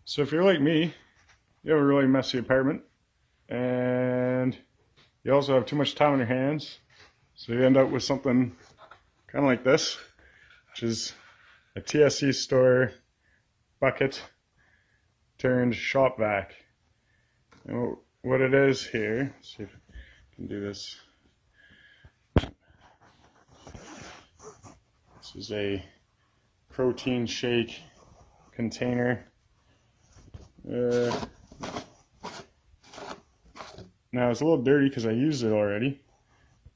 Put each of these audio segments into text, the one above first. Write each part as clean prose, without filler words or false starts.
So if you're like me, you have a really messy apartment and you also have too much time on your hands, so you end up with something kind of like this, which is a TSC store bucket turned shop vac. And what it is here, let's see if I can do this. This is a protein shake container. Now it's a little dirty because I used it already.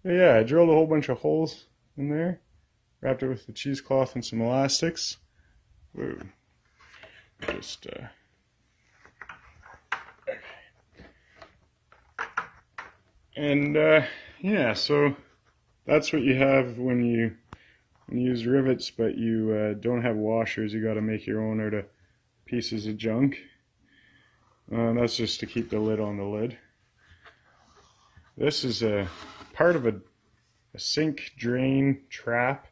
But yeah, I drilled a whole bunch of holes in there, wrapped it with the cheesecloth and some elastics. Whoa. Just and yeah, so that's what you have when you use rivets, but you don't have washers. You got to make your own out of pieces of junk. That's just to keep the lid on the lid. This is a part of a sink drain trap,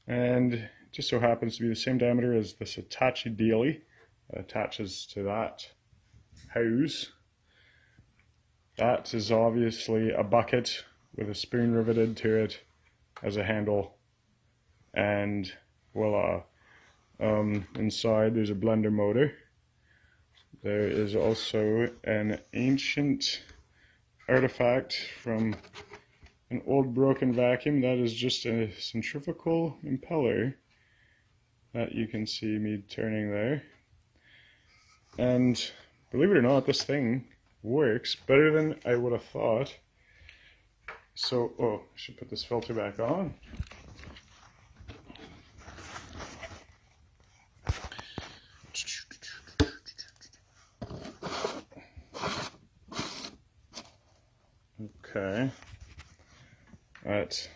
and it just so happens to be the same diameter as this Hitachi daily that attaches to that hose. That is obviously a bucket with a spoon riveted to it as a handle, and voila. Inside there's a blender motor. There is also an ancient artifact from an old broken vacuum. That is just a centrifugal impeller that you can see me turning there. And believe it or not, this thing works better than I would have thought. So, I should put this filter back on. Okay. Right.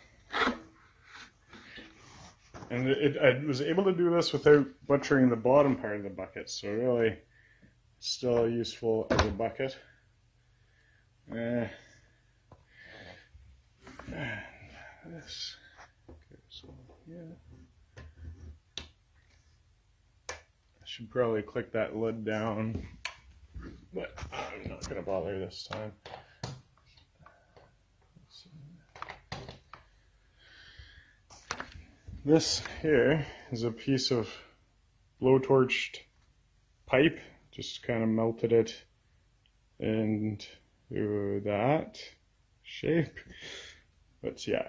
And I was able to do this without butchering the bottom part of the bucket, so really still useful as a bucket. This goes on here. I should probably click that lid down, but I'm not going to bother this time. This here is a piece of blowtorched pipe, just kind of melted it into that shape. But yeah,